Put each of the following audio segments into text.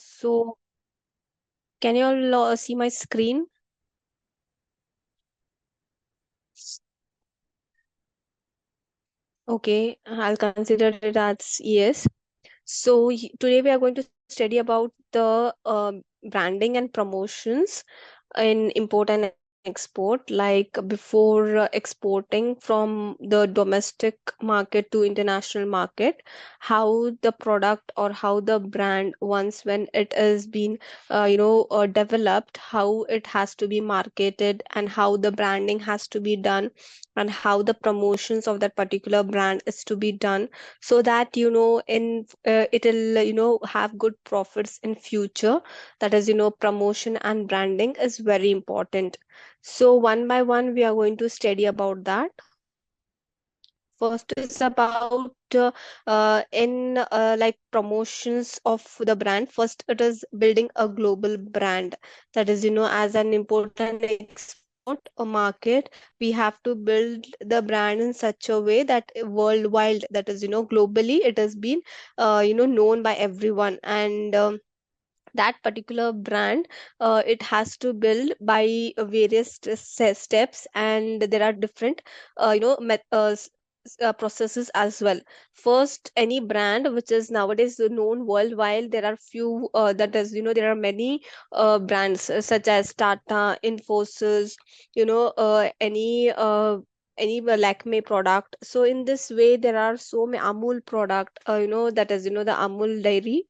So can you all see my screen? Okay, I'll consider it as yes. So today we are going to study about the branding and promotions in import and export, like before exporting from the domestic market to international market, how the product or how the brand once when it is being developed, how it has to be marketed and how the branding has to be done and how the promotions of that particular brand is to be done, so that in it'll have good profits in future. That is, promotion and branding is very important. So one by one we are going to study about that. First is about in like promotions of the brand. First it is building a global brand. That is, as an important export market, we have to build the brand in such a way that worldwide, that is, globally, it has been known by everyone. And that particular brand, it has to build by various steps, and there are different processes as well. First, any brand which is nowadays known worldwide, there are few that is, there are many brands such as Tata, Infosys, any Lakme product. So in this way there are so many Amul product, that is, the Amul dairy.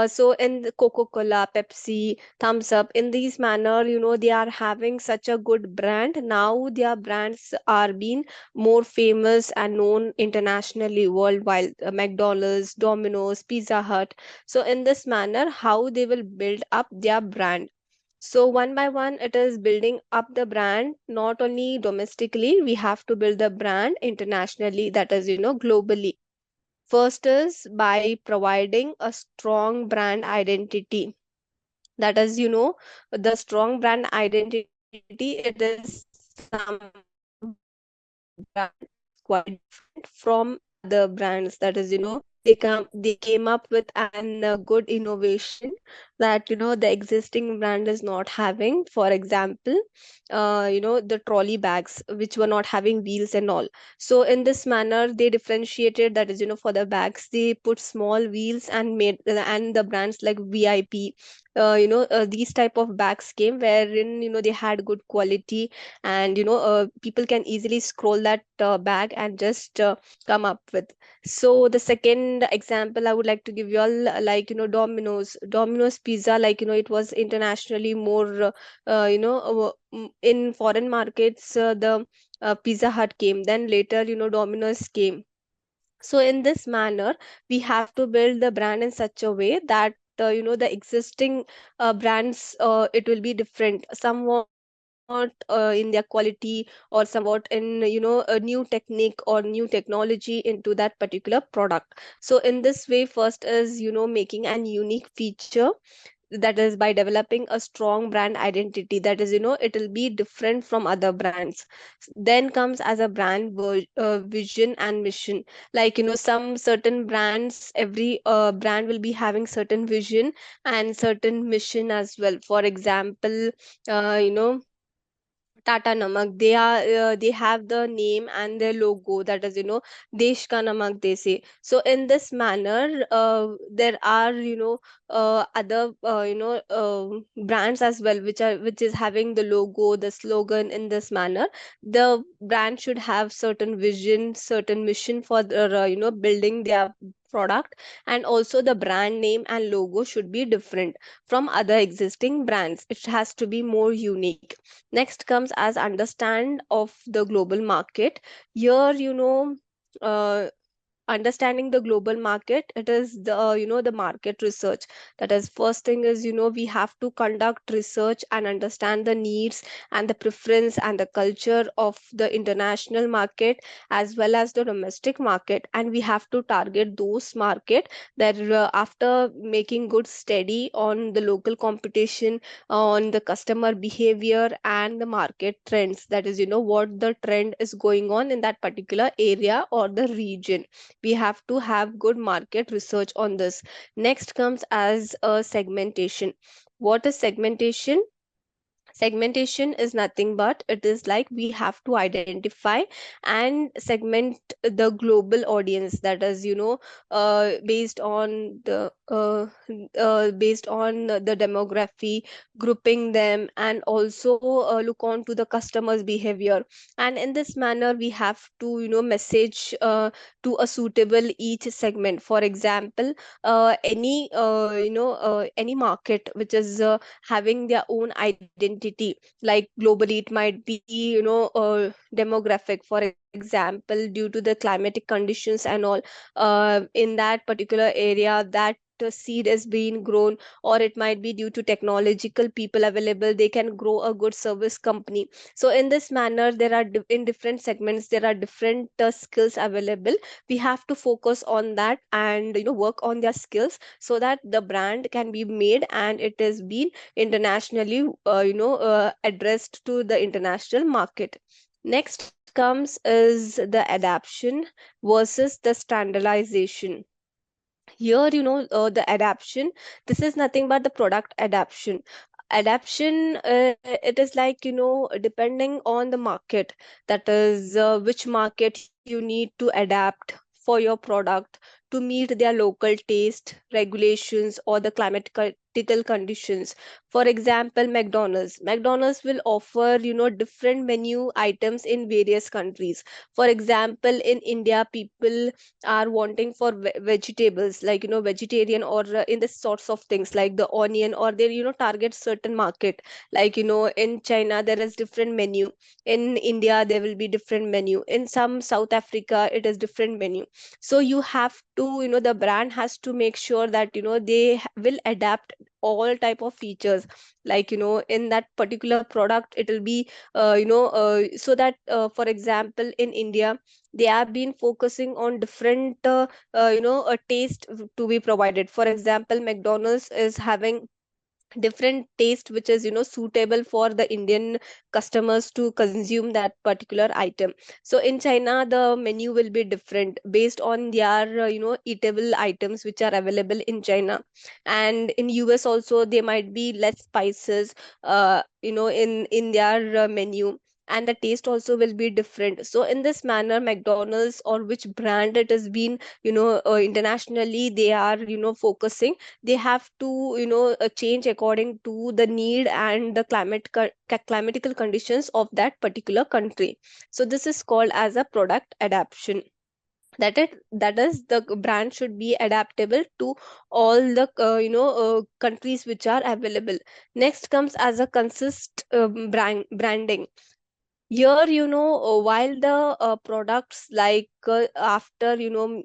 So in the Coca-Cola, Pepsi, Thumbs Up, in these manner, they are having such a good brand. Now their brands are being more famous and known internationally, worldwide. McDonald's, Domino's, Pizza Hut. So in this manner, how they will build up their brand. So one by one, it is building up the brand, not only domestically, we have to build the brand internationally, that is, globally. First is by providing a strong brand identity. That is, the strong brand identity, it is something brand is quite different from other brands. That is, they came up with an good innovation that the existing brand is not having. For example, the trolley bags which were not having wheels and all. So in this manner they differentiated, that is, for the bags they put small wheels and made, and the brands like VIP, these type of bags came wherein they had good quality, and people can easily scroll that bag and just come up with. So the second example I would like to give you all, like, Domino's pizza, like, it was internationally more in foreign markets, the Pizza Hut came, then later Domino's came. So in this manner we have to build the brand in such a way that the existing brands, it will be different somewhat in their quality, or somewhat in a new technique or new technology into that particular product. So in this way, first is making an unique feature, that is by developing a strong brand identity, that is, it will be different from other brands. Then comes as a brand vision and mission. Like, some certain brands, every brand will be having certain vision and certain mission as well. For example, Tata Namak, they have the name and their logo, that is, Desh Ka Namak they say. So in this manner, there are other brands as well, which is having the logo, the slogan in this manner. The brand should have certain vision, certain mission for the, building their product, and also the brand name and logo should be different from other existing brands. It has to be more unique. Next comes as understand of the global market. Here, uh, understanding the global market, it is the the market research. That is, first thing is, we have to conduct research and understand the needs and the preference and the culture of the international market as well as the domestic market, and we have to target those market that, after making good study on the local competition, on the customer behavior and the market trends, that is, what the trend is going on in that particular area or the region, We have to have good market research on this. Next comes as a segmentation. What is segmentation? Segmentation is nothing but it is like we have to identify and segment the global audience, that is, based on the demography, grouping them, and also look on to the customer's behavior. And in this manner we have to message to a suitable each segment. For example, any market which is having their own identity, like globally it might be demographic. For example, due to the climatic conditions and all, in that particular area, that seed is being grown, or it might be due to technological people available, they can grow a good service company. So in this manner there are in different segments there are different skills available. We have to focus on that and work on their skills so that the brand can be made and it is being internationally addressed to the international market. Next comes is the adaption versus the standardization. Here the adaption, this is nothing but the product adaption. Adaption, it is like depending on the market, that is which market you need to adapt for your product to meet their local taste, regulations, or the climatical conditions. For example, McDonald's will offer different menu items in various countries. For example, in India, people are wanting for vegetables, like vegetarian, or in the sorts of things like the onion, or they target certain market. Like in China there is different menu, in India there will be different menu, in some South Africa it is different menu. So you have to the brand has to make sure that they will adapt all type of features, like in that particular product it will be so that for example in India they have been focusing on different a taste to be provided. For example, McDonald's is having different taste which is suitable for the Indian customers to consume that particular item. So in China the menu will be different based on their eatable items which are available in China. And in US also there might be less spices in their menu, and the taste also will be different. So in this manner McDonald's, or which brand it has been internationally they are focusing, they have to change according to the need and the climatical conditions of that particular country. So this is called as a product adaptation. That is the brand should be adaptable to all the countries which are available. Next comes as a consist branding. Here while the products, like after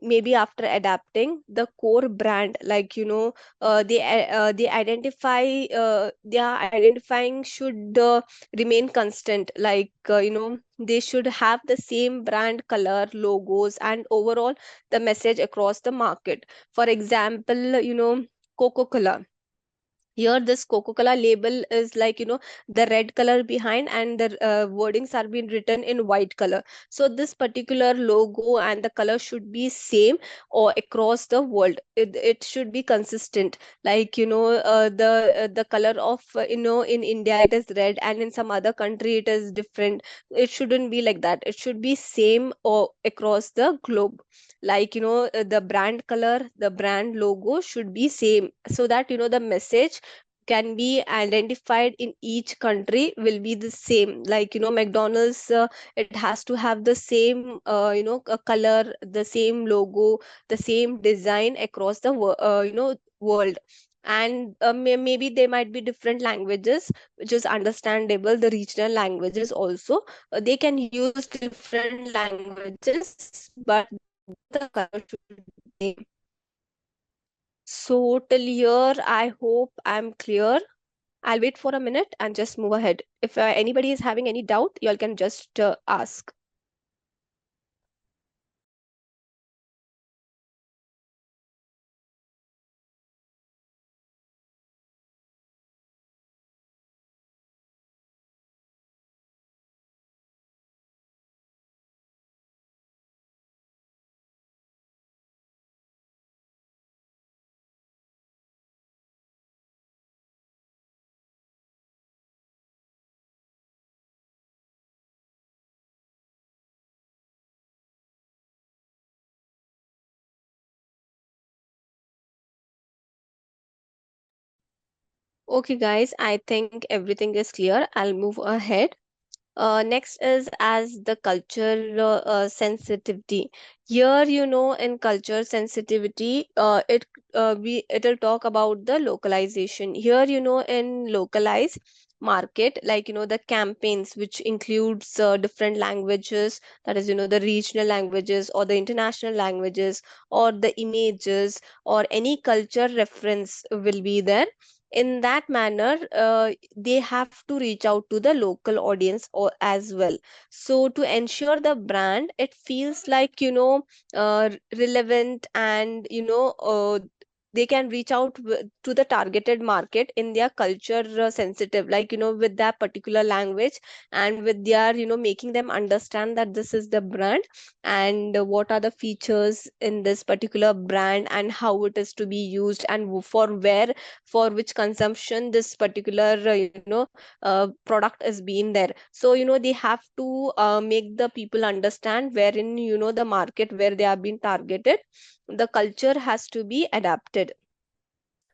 maybe after adapting the core brand, like they identify their identifying should remain constant, like they should have the same brand color, logos, and overall the message across the market. For example, Coca-Cola. Here this Coca-Cola label is like the red color behind, and the wordings are being written in white color. So this particular logo and the color should be same or across the world. It should be consistent, like the color of in India it is red, and in some other country it is different. It shouldn't be like that. It should be same or across the globe. Like the brand color, the brand logo should be same, so that the message can be identified in each country will be the same. Like McDonald's, it has to have the same color, the same logo, the same design across the world. And maybe there might be different languages, which is understandable, the regional languages also. They can use different languages, but the color should be same. So till here, I hope I'm clear. I'll wait for a minute and just move ahead. If anybody is having any doubt, you all can just ask. Okay, guys, I think everything is clear. I'll move ahead. Next is as the culture sensitivity. Here, in culture sensitivity, it'll talk about the localization. Here, in localize market, like the campaigns which includes different languages, that is, the regional languages or the international languages or the images or any culture reference will be there. In that manner, they have to reach out to the local audience or as well, so to ensure the brand it feels like relevant, and they can reach out to the targeted market in their culture sensitive, like with that particular language, and with their making them understand that this is the brand, and what are the features in this particular brand, and how it is to be used, and for where, for which consumption this particular product is being there. So they have to make the people understand wherein the market where they are being targeted, the culture has to be adapted.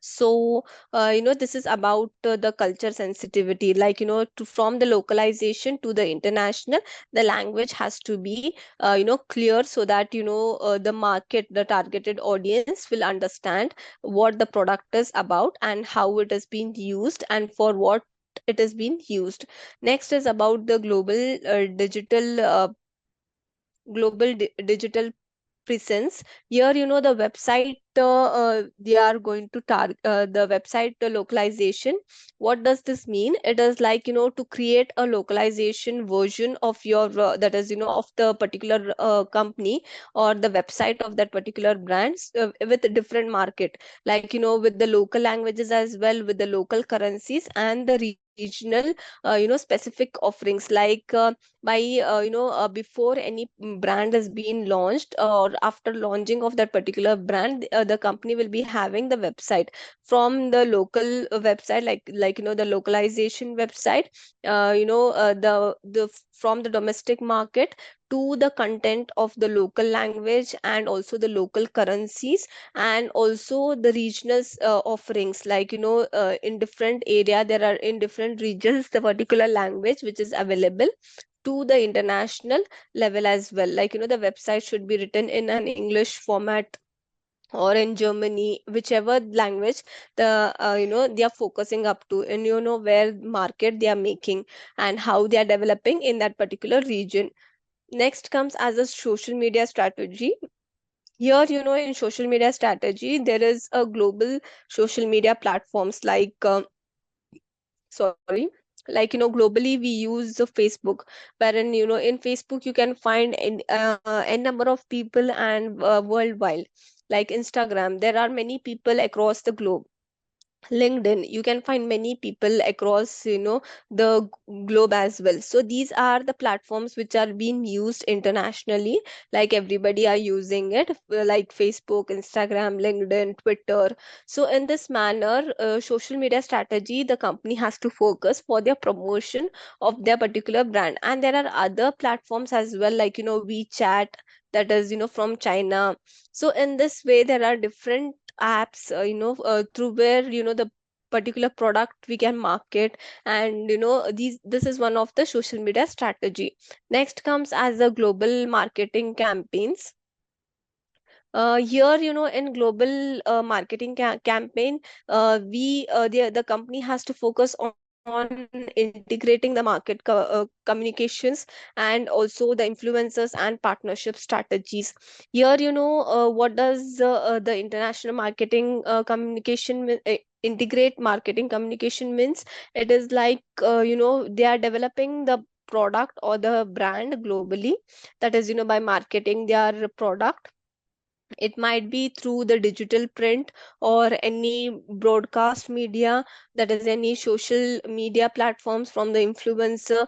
So this is about the culture sensitivity, like from the localization to the international, the language has to be clear, so that the market, the targeted audience will understand what the product is about and how it is being used and for what it is being used. Next is about the global digital presence. Here the website, they are going to target the website localization. What does this mean? It is like to create a localization version of your that is of the particular company or the website of that particular brands with a different market, like with the local languages as well, with the local currencies and the regional specific offerings, like by before any brand is being launched, or after launching of that particular brand, the company will be having the website from the local website, like the localization website, the from the domestic market to the content of the local language and also the local currencies, and also the regional offerings, like in different area, there are in different regions the particular language which is available to the international level as well. Like the website should be written in an English format or in Germany, whichever language the they are focusing up to, and where market they are making and how they are developing in that particular region. Next comes as a social media strategy. Here in social media strategy there is a global social media platforms, like sorry, like globally we use the Facebook, wherein in Facebook you can find n number of people, and worldwide, like Instagram there are many people across the globe. LinkedIn, you can find many people across the globe as well. So these are the platforms which are being used internationally, like everybody are using it, like Facebook, Instagram, LinkedIn, Twitter. So in this manner, social media strategy, the company has to focus for their promotion of their particular brand. And there are other platforms as well, like WeChat, that is from China. So in this way there are different apps through where the particular product we can market, and this is one of the social media strategy. Next comes as the global marketing campaigns. Here in global marketing campaign, the company has to focus on integrating the communications, and also the influencers and partnership strategies. Here what does the international marketing integrate marketing communication means? It is like they are developing the product or the brand globally, that is by marketing their product. It might be through the digital print or any broadcast media, that is any social media platforms from the influencer,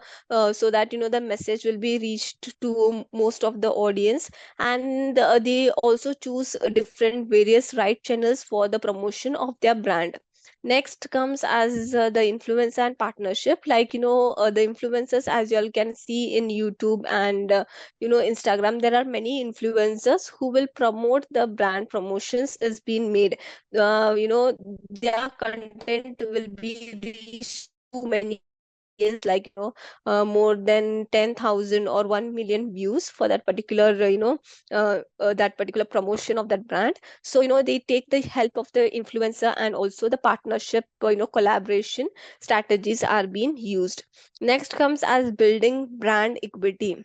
so that the message will be reached to most of the audience. And they also choose different various right channels for the promotion of their brand. Next comes as the influencer and partnership. Like, the influencers, as you all can see in YouTube and Instagram, there are many influencers who will promote the brand. Promotions is being made. Their content will be reached to many audience, like more than 10,000 or 1 million views for that particular that particular promotion of that brand. So they take the help of the influencer, and also the partnership, collaboration strategies are being used. Next comes as building brand equity.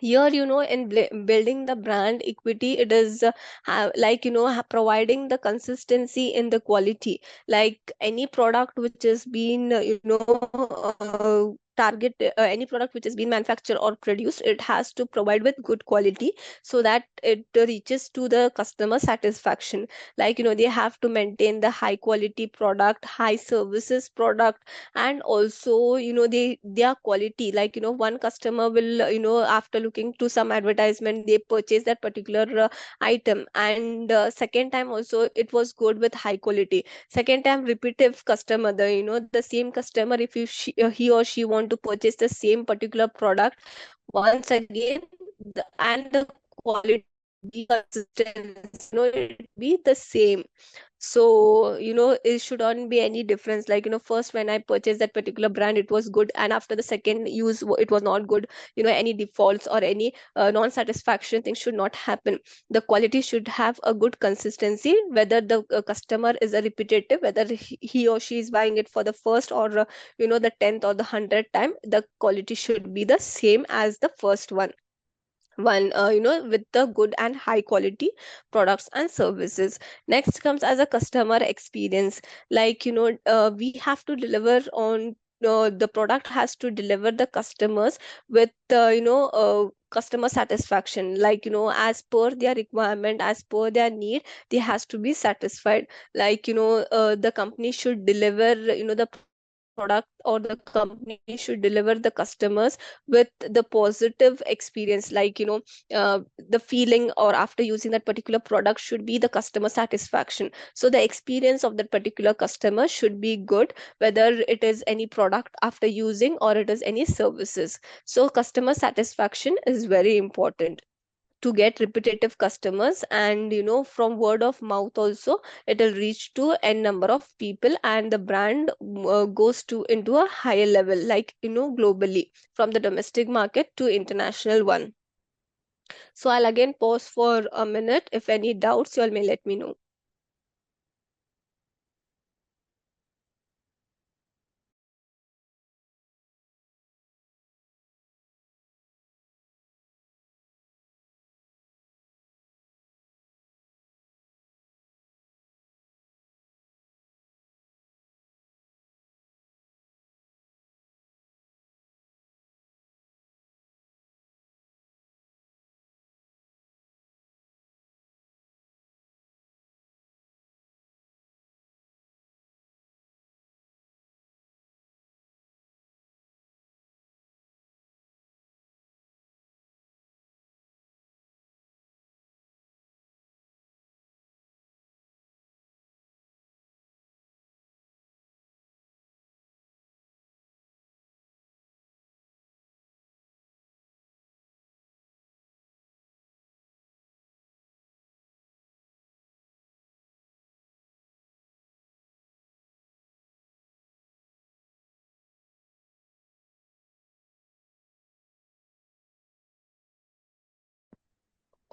Here, in building the brand equity, it is like, providing the consistency in the quality. Like any product which is being target any product which is being manufactured or produced, it has to provide with good quality, so that it reaches to the customer satisfaction. Like, they have to maintain the high quality product, high services product, and also their quality. Like, one customer will, after looking to some advertisement, they purchase that particular item, and second time also it was good with high quality. Second time, repetitive customer, the same customer, if he or she want to purchase the same particular product once again, and the quality be consistent, it be the same. So it shouldn't be any difference. Like, first when I purchased that particular brand, it was good, and after the second use, it was not good. Any defaults or any non-satisfaction things should not happen. The quality should have a good consistency, whether the customer is a repetitive, whether he or she is buying it for the first or the 10th or the 100th time, the quality should be the same as the first one, with the good and high quality products and services. Next comes as a customer experience. Like, we have to deliver on, the product has to deliver the customers with customer satisfaction. Like, as per their requirement, as per their need, they has to be satisfied. Like, the company should deliver, the product, or the company should deliver the customers with the positive experience. Like, the feeling, or after using that particular product, should be the customer satisfaction. So the experience of that particular customer should be good, whether it is any product after using, or it is any services. So customer satisfaction is very important to get repetitive customers, and from word of mouth also, it will reach to n number of people, and the brand goes to into a higher level, like, globally, from the domestic market to international one. So I'll again pause for a minute. If any doubts, you all may let me know.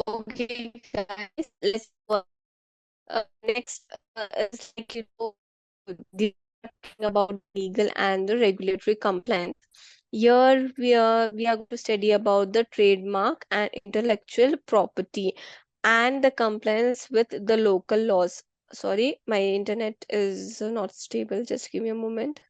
Okay, guys, let's go. Next is, like, the talking about legal and the regulatory compliance. Here we are going to study about the trademark and intellectual property, and the compliance with the local laws. Sorry, my internet is not stable. Just give me a moment.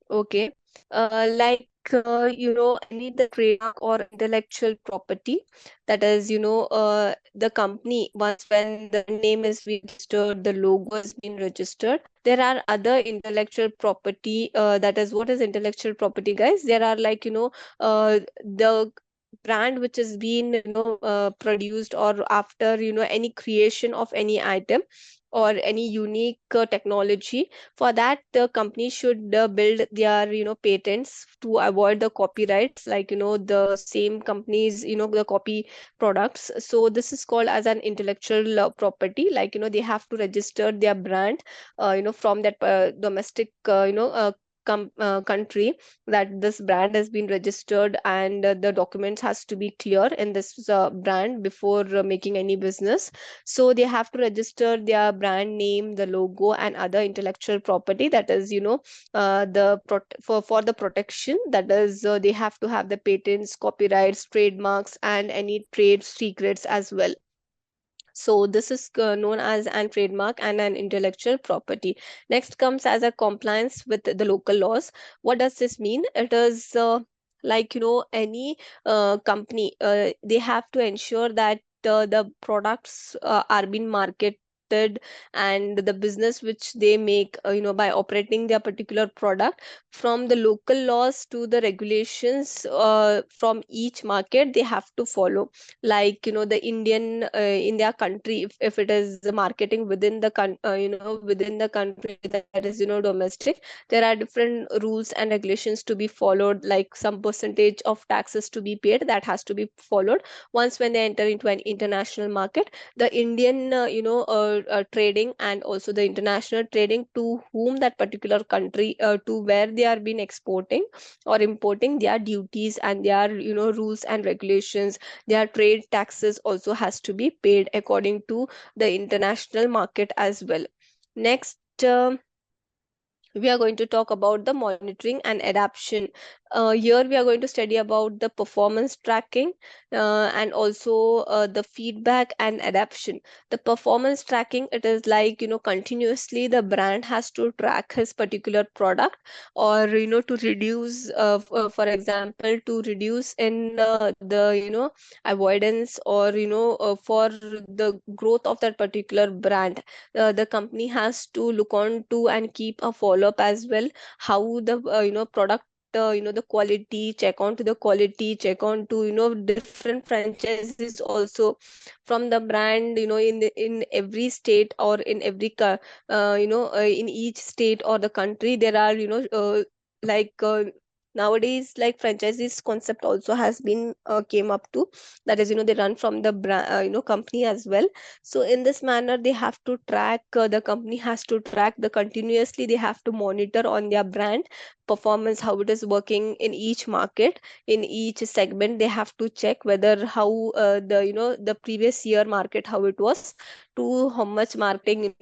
Okay. Like, any the trademark or intellectual property, that is, the company, once when the name is registered, the logo has been registered, there are other intellectual property. That is, what is intellectual property, guys? There are, like, the brand which has been, produced, or after, any creation of any item, or any unique technology. For that, the company should build their patents to avoid the copyrights, like the same companies the copy products. So this is called as an intellectual property. Like they have to register their brand from that domestic country, that this brand has been registered, and the documents has to be clear in this brand before making any business. So they have to register their brand name, the logo, and other intellectual property, that is for the protection, that is they have to have the patents, copyrights, trademarks, and any trade secrets as well. So this is known as an trademark and an intellectual property. Next comes as a compliance with the local laws. What does this mean? It is like any company, they have to ensure that the products are being marketed, and the business which they make by operating their particular product, from the local laws to the regulations from each market, they have to follow. Like the Indian in their country, if it is the marketing within the within the country, that is domestic, there are different rules and regulations to be followed, like some percentage of taxes to be paid, that has to be followed. Once when they enter into an international market, the Indian trading and also the international trading, to whom that particular country, to where they are been exporting or importing, their duties and their rules and regulations, their trade taxes also has to be paid according to the international market as well. Next, we are going to talk about the monitoring and adaptation. Here we are going to study about the performance tracking, and also the feedback and adaptation. The performance tracking, it is like continuously the brand has to track his particular product, or to reduce for example, to reduce in the avoidance, or for the growth of that particular brand. The company has to look on to and keep a follow up as well, how the product, the quality, check on to the quality, check on to different franchises also from the brand, in every state, or in every in each state or the country, there are like nowadays, like franchises concept also has been came up to, that is they run from the brand company as well. So in this manner, they have to track, the company has to track the continuously, they have to monitor on their brand performance, how it is working in each market, in each segment. They have to check whether how the the previous year market, how it was, to how much marketing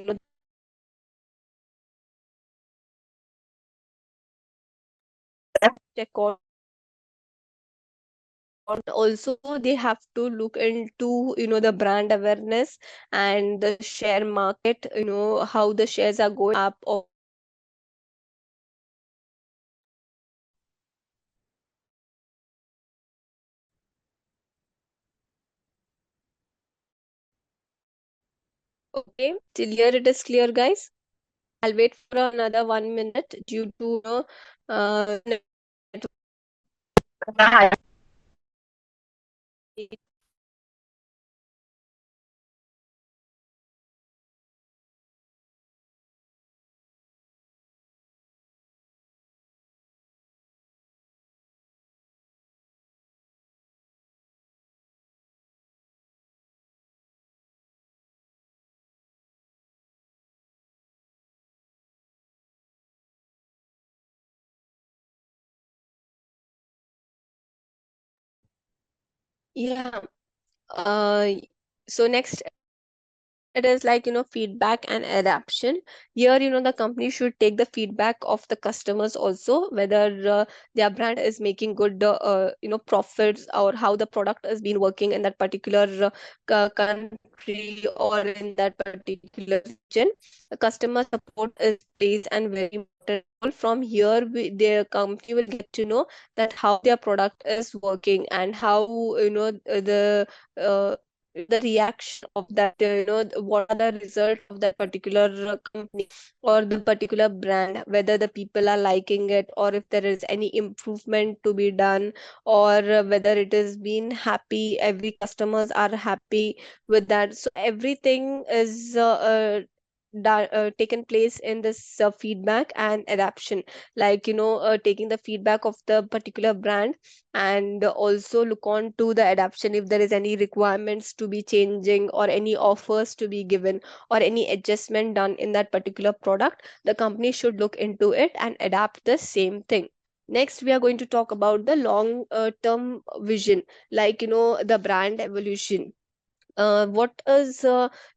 check on. Also they have to look into the brand awareness and the share market, how the shares are going up or okay. Till here it is clear, guys. I'll wait for another 1 minute due to network. Yeah. Uh, so next, it is like feedback and adaptation. Here the company should take the feedback of the customers also, whether their brand is making good profits, or how the product has been working in that particular country or in that particular region. The customer support is plays and very important role. From here their company will get to know that how their product is working, and how uh, the reaction of that, what are the results of that particular company or the particular brand, whether the people are liking it, or if there is any improvement to be done, or whether it has been happy, every customers are happy with that. So everything is taken place in this feedback and adaptation, like taking the feedback of the particular brand, and also look on to the adaptation if there is any requirements to be changing or any offers to be given or any adjustment done in that particular product. The company should look into it and adapt the same thing. Next, we are going to talk about the long term vision, like the brand evolution. What is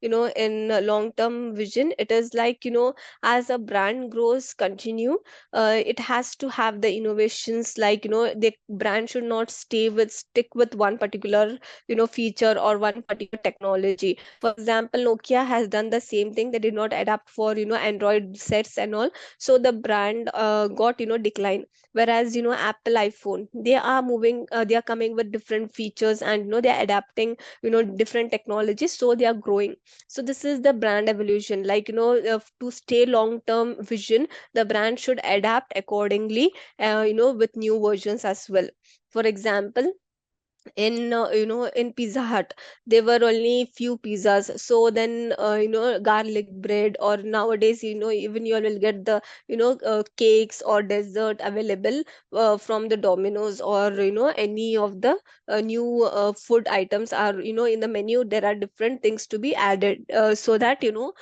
in long term vision, it is like as a brand grows continue, it has to have the innovations, like the brand should not stick with one particular feature or one particular technology. For example, Nokia has done the same thing. They did not adapt for Android sets and all, so the brand got decline. Whereas Apple iPhone, they are moving, they are coming with different features, and they are adapting different technologies, so they are growing. So this is the brand evolution, like to stay long term vision, the brand should adapt accordingly, with new versions as well. For example, in in Pizza Hut, there were only few pizzas, so then garlic bread, or nowadays even you will get the cakes or dessert available from the Domino's, or any of the new food items are in the menu. There are different things to be added, so that to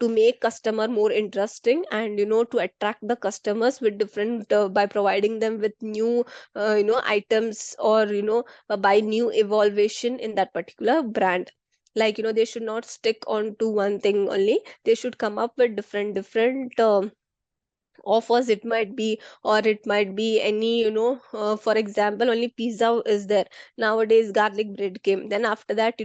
make customer more interesting, and to attract the customers with different, by providing them with new items, or by new evolution in that particular brand. Like they should not stick on to one thing only. They should come up with different offers, it might be, or it might be any for example, only pizza is there. Nowadays garlic bread came, then after that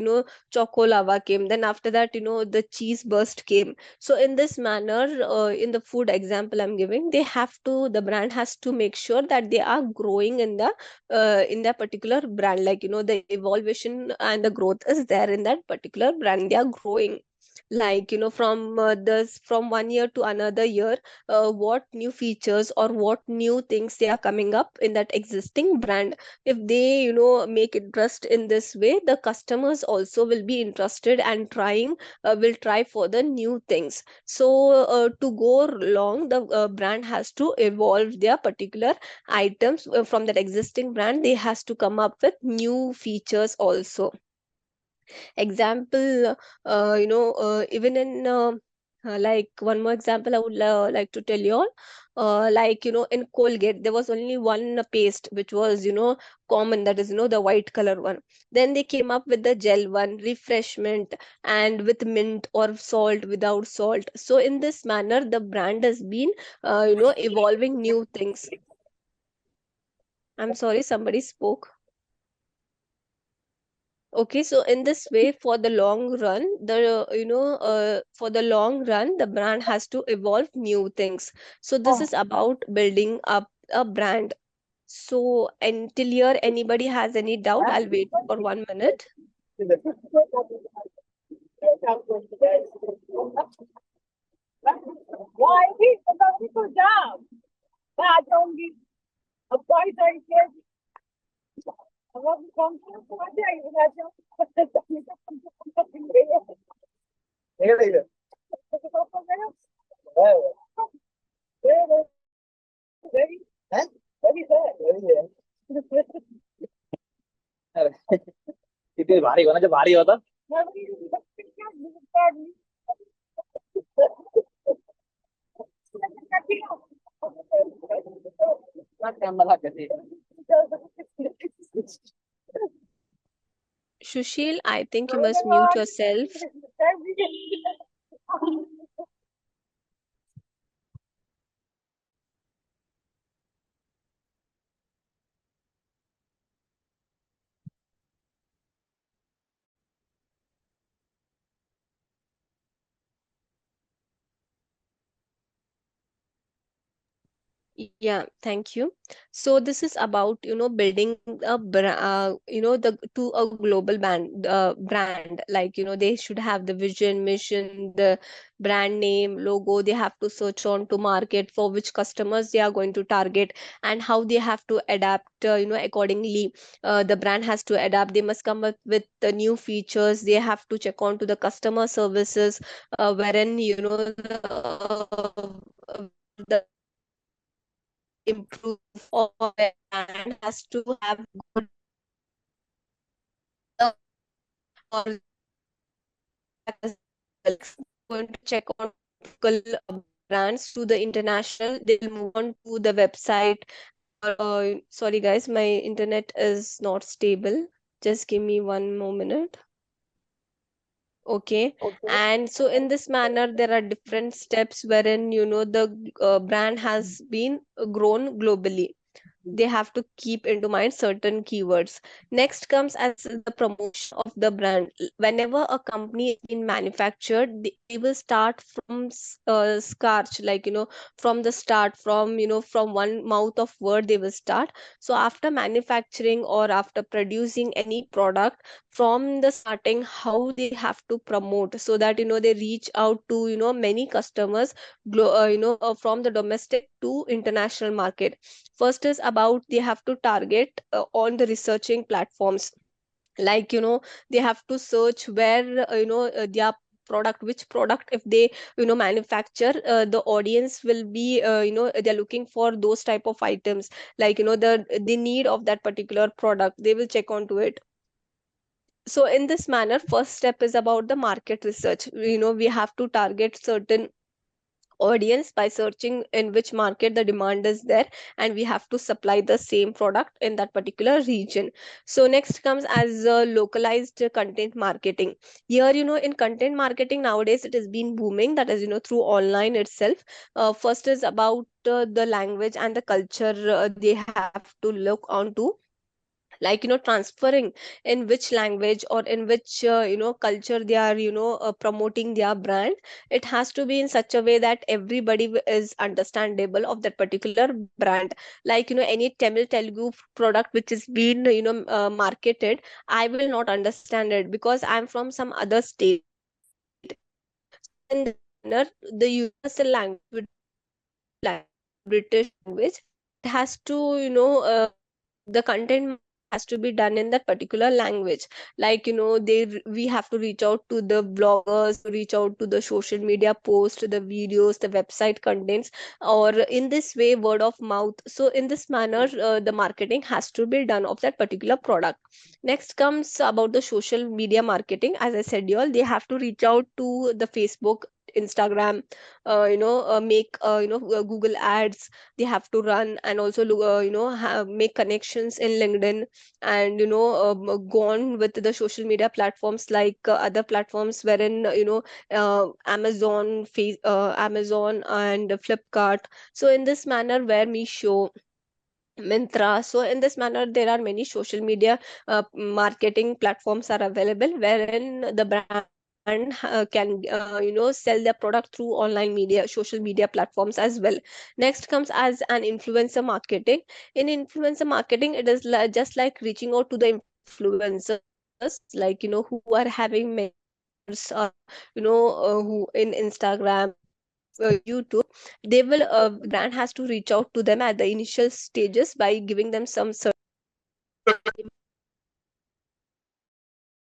choco lava came, then after that the cheese burst came. So in this manner, in the food example I'm giving, the brand has to make sure that they are growing in that particular brand, like the evolution and the growth is there in that particular brand. They are growing, like from this, from one year to another year, what new features or what new things they are coming up in that existing brand. If they make interest in this way, the customers also will be interested and will try for the new things. So to go long, the brand has to evolve their particular items from that existing brand. They has to come up with new features also. Example, even in like one more example I would like to tell you all. Like in Colgate, there was only one paste which was common, that is the white color one. Then they came up with the gel one, refreshment, and with mint or salt, without salt. So in this manner, the brand has been evolving new things. I'm sorry, somebody spoke. Okay, so in this way, for the long run, for the long run, the brand has to evolve new things. So this is about building up a brand. So until here, anybody has any doubt, I'll wait for 1 minute. Why is the people down? I don't give a price I get. I wasn't confident. I tell you that. इतनी भारी होना जब भारी होता Sushil, I think you must mute yourself. Yeah, thank you. So this is about, building a to a global brand. Like, they should have the vision, mission, the brand name, logo. They have to search on to market for which customers they are going to target, and how they have to adapt, accordingly. The brand has to adapt. They must come up with the new features. They have to check on to the customer services, wherein, where the brand has to improve, or where the brand has to have good services, or they have to have good feedback as well. Next, they are going to check on to the local brands to the international. They will move on to the website. Or sorry guys, my internet is not stable. Just give me one more minute. Okay. And so in this manner, there are different steps wherein, the brand has been grown globally. They have to keep into mind certain keywords. Next comes as the promotion of the brand. Whenever a company is being manufactured, they will start from scratch, like, from the start, from, from one mouth of word they will start. So after manufacturing or after producing any product, from the starting, how they have to promote, so that, they reach out to, many customers, from the domestic to international market. First is about they have to target on the researching platforms. Like, they have to search where, their product, which product, if they, manufacture, the audience will be, they're looking for those type of items. Like, the need of that particular product, they will check onto it. So in this manner, first step is about the market research. We have to target certain audience by searching in which market the demand is there, and we have to supply the same product in that particular region. So next comes as localized content marketing. Here, in content marketing nowadays, it has been booming, that is, through online itself. First is about the language and the culture they have to look onto, like, transferring in which language or in which culture they are, promoting their brand. It has to be in such a way that everybody is understandable of that particular brand. Like, any Tamil Telugu product which is being, marketed, I will not understand it because I'm from some other state. So in this manner, the universal language, which is the English language, the British language, it has to, the content marketing has to be done in that particular language. Like, we have to reach out to the bloggers, to reach out to the social media posts, the videos, the website contents, or in this way, word of mouth. So in this manner, the marketing has to be done of that particular product. Next comes about the social media marketing. As I said, y'all, they have to reach out to the Facebook, Instagram, make, Google ads. They have to run, and also make connections in LinkedIn, and, go on with the social media platforms, like other platforms wherein, Amazon and Flipkart. So in this manner, where Meesho, Mintra. So in this manner, there are many social media marketing platforms are available, wherein the brand can, sell their product through online media, social media platforms as well. Next comes as an influencer marketing. In influencer marketing, it is just like reaching out to the influencers, like, who are having many followers, who in Instagram or YouTube. They will, the brand has to reach out to them at the initial stages by giving them some certain offers, or they might be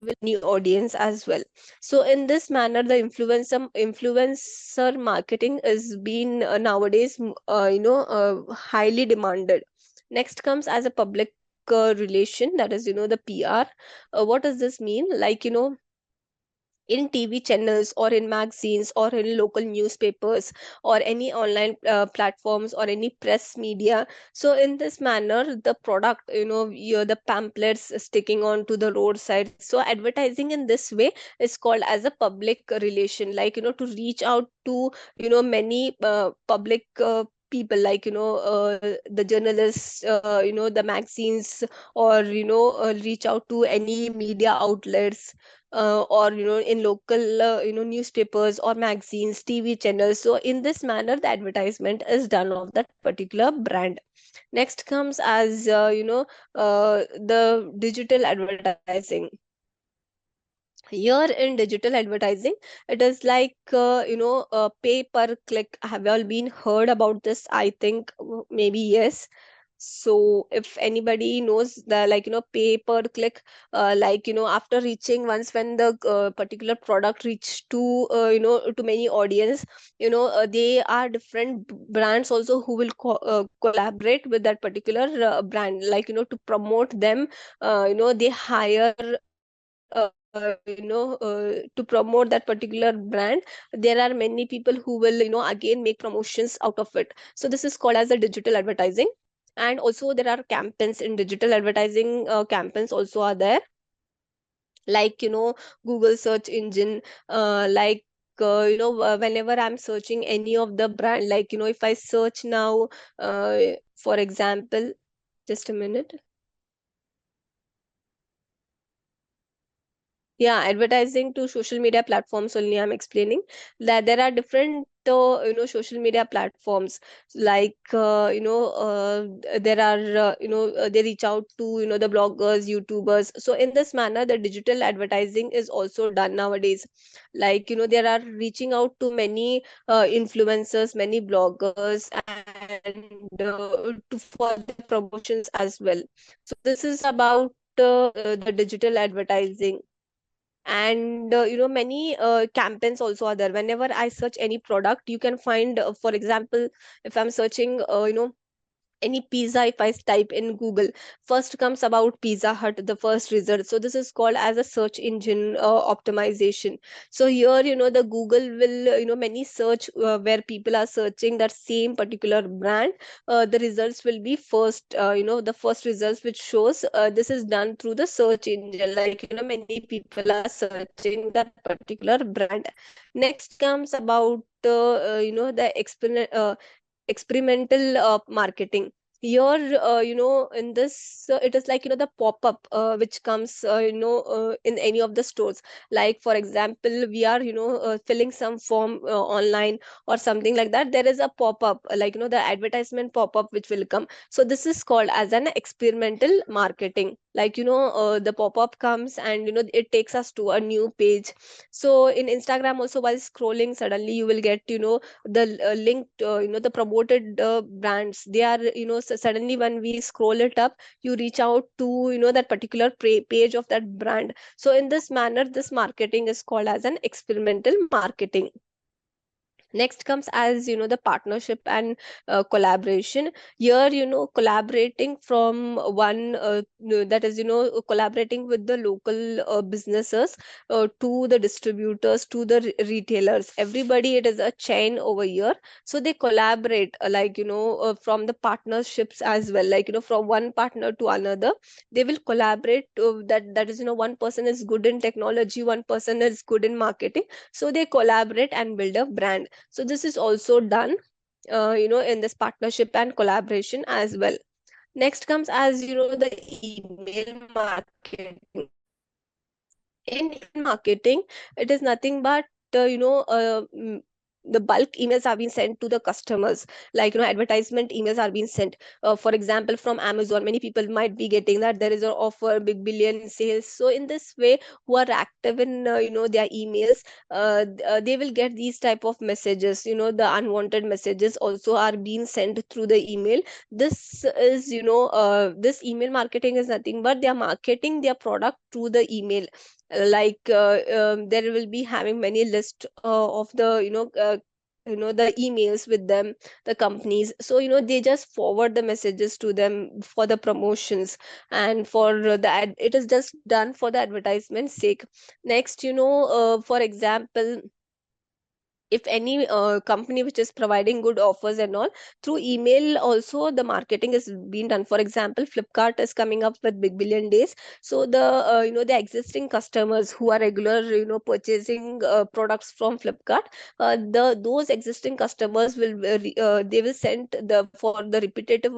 they will new audience as well. So in this manner, the influencer marketing is being, nowadays, highly demanded. Next comes as a public relation, that is, the PR. What does this mean? Like, in TV channels, or in magazines, or in local newspapers, or any online platforms, or any press media. So in this manner, the product, the pamphlets sticking on to the roadside. So advertising in this way is called as a public relation, like, to reach out to, many public people, like the journalists, the magazines, or reach out to any media outlets, or in local newspapers or magazines, TV channels. So in this manner the advertisement is done of that particular brand. Next comes as the digital advertising. Here in digital advertising, it is like pay per click. Have you all been heard about this? I think maybe yes. So if anybody knows the, like pay per click, like after reaching, once when the particular product reach to to many audience, they are different brands also who will collaborate with that particular brand, like to promote them. They hire to promote that particular brand. There are many people who will again make promotions out of it. So this is called as a digital advertising. And also there are campaigns in digital advertising. Campaigns also are there, like Google search engine, like whenever I'm searching any of the brand, like if I search now, uh, for example, just a minute. Yeah, advertising to social media platforms only I'm explaining. That there are different social media platforms, like there are they reach out to the bloggers, YouTubers. So in this manner the digital advertising is also done nowadays. Like there are reaching out to many influencers, many bloggers, and for the promotions as well. So this is about the digital advertising. And many campaigns also are there. Whenever I search any product, you can find, for example, if I'm searching any pizza, if I type in Google, first comes about Pizza Hut, the first result. So this is called as a search engine optimization. So here the Google will many search where people are searching that same particular brand, the results will be first, the first results which shows, this is done through the search engine, like many people are searching that particular brand. Next comes about the experimental marketing. Here in this, it is like the pop-up which comes in any of the stores. Like for example, we are filling some form online or something like that, there is a pop-up, like the advertisement pop-up which will come. So this is called as an experimental marketing. Like the pop-up comes and it takes us to a new page. So in Instagram also, while scrolling, suddenly you will get the linked, the promoted brands. They are suddenly when we scroll it up, you reach out to that particular page of that brand. So in this manner, this marketing is called as an experimental marketing. Next comes as the partnership and collaboration. Here collaborating from one that is collaborating with the local businesses, to the distributors, to the retailers, everybody, it is a chain over here. So they collaborate, like from the partnerships as well, like from one partner to another, they will collaborate. That is one person is good in technology, one person is good in marketing, so they collaborate and build a brand. So this is also done in this partnership and collaboration as well. Next comes as the email marketing. In email marketing, it is nothing but the bulk emails are being sent to the customers, like advertisement emails are being sent. For example, from Amazon, many people might be getting that there is an offer, big billion sales. So in this way, who are active in their emails, they will get these type of messages. The unwanted messages also are being sent through the email. This is this email marketing is nothing but they are marketing their product through the email. Like there will be having many list of the the emails with them, the companies. So they just forward the messages to them for the promotions, and for the it is just done for the advertisement sake. Next for example, if any company which is providing good offers and all, through email also the marketing is being done. For example, Flipkart is coming up with big billion days. So the the existing customers who are regular purchasing products from Flipkart, the those existing customers will they will send the for the repetitive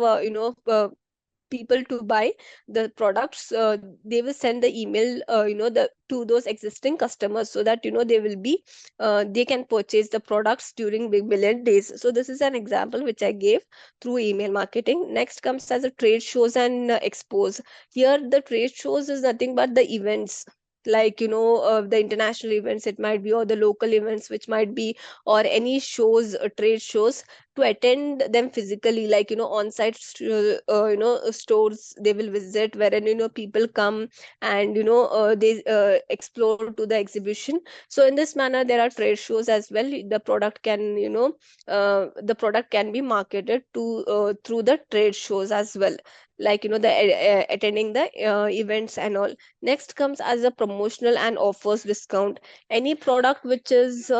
people to buy the products. They will send the email the to those existing customers, so that they will be they can purchase the products during big billion days. So this is an example which I gave through email marketing. Next comes as a trade shows and expos. Here the trade shows is nothing but the events, like the international events it might be, or the local events which might be, or any shows, trade shows, to attend them physically, like on site stores they will visit, wherein people come and they explore to the exhibition. So in this manner there are trade shows as well. The product can the product can be marketed to through the trade shows as well, like the attending the events and all. Next comes as a promotional and offers discount. Any product which is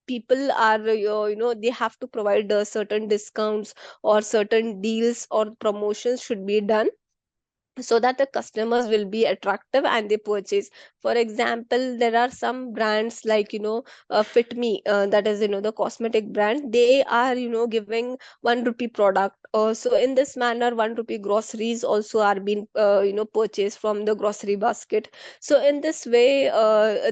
people are they have to provide certain discounts or certain deals or promotions should be done, so that the customers will be attractive and they purchase. For example, there are some brands like Fit Me, that is the cosmetic brand. They are giving 1 rupee product. So in this manner, 1 rupee groceries also are being purchased from the grocery basket. So in this way,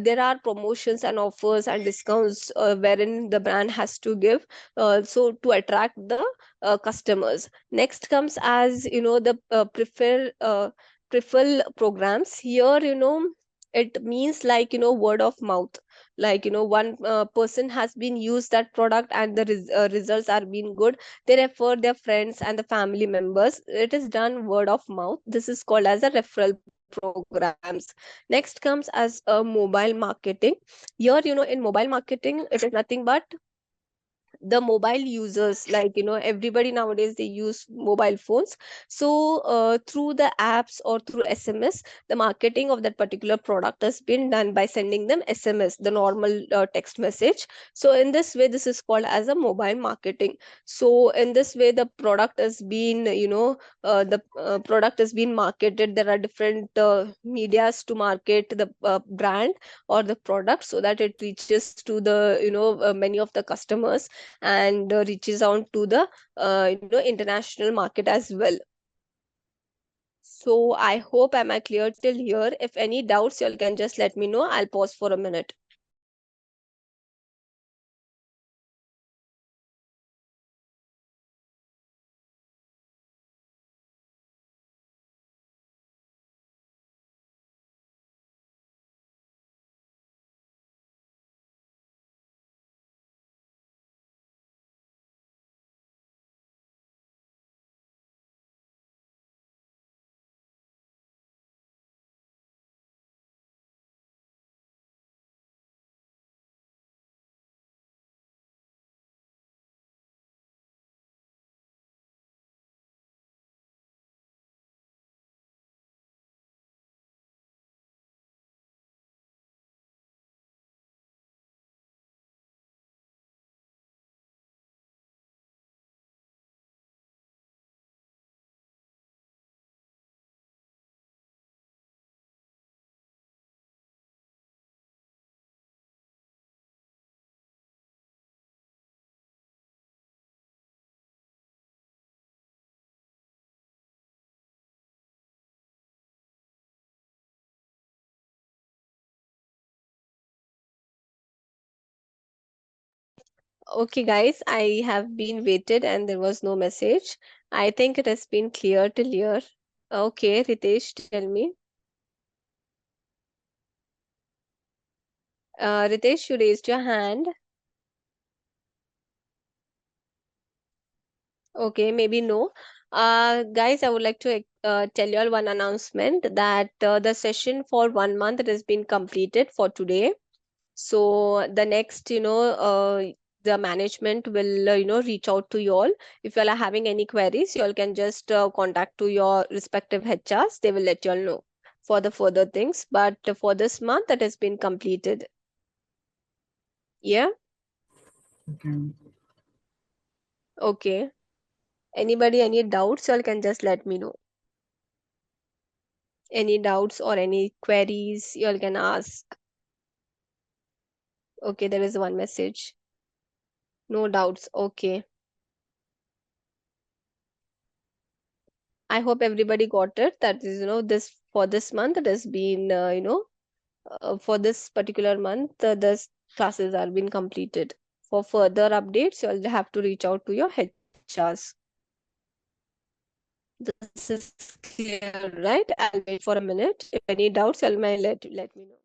there are promotions and offers and discounts wherein the brand has to give, so to attract the customers. Next comes as the prefer programs. Here it means like word of mouth, like one person has been used that product and the results are being good, they refer their friends and the family members. It is done word of mouth. This is called as a referral programs. Next comes as a mobile marketing. Here in mobile marketing it is nothing but the mobile users, like everybody nowadays they use mobile phones. So through the apps or through SMS, the marketing of that particular product has been done by sending them SMS, the normal text message. So in this way this is called as a mobile marketing. So in this way the product has been the product has been marketed. There are different medias to market the brand or the product, so that it reaches to the many of the customers, and reaches out to the international market as well. So I hope am I clear till here? If any doubts, you all can just let me know. I'll pause for a minute. Okay, guys, I have been waited and there was no message. I think it has been clear till here. Okay, Ritesh, tell me. Ritesh, you raised your hand. Okay, maybe no. Guys, I would like to tell you all one announcement that the session for 1 month it has been completed for today. So the next, the management will, reach out to you all. If you all are having any queries, you all can just contact to your respective HRs. They will let you all know for the further things. But for this month, that has been completed. Yeah. Okay. Okay. Anybody, any doubts, you all can just let me know. Any doubts or any queries, you all can ask. Okay, there is one message. No doubts. Okay. I hope everybody got it. That is, this for this month, it has been, for this particular month, the classes are being completed. For further updates, you'll have to reach out to your HRs. This is clear, right? I'll wait for a minute. If any doubts, you'll let me know.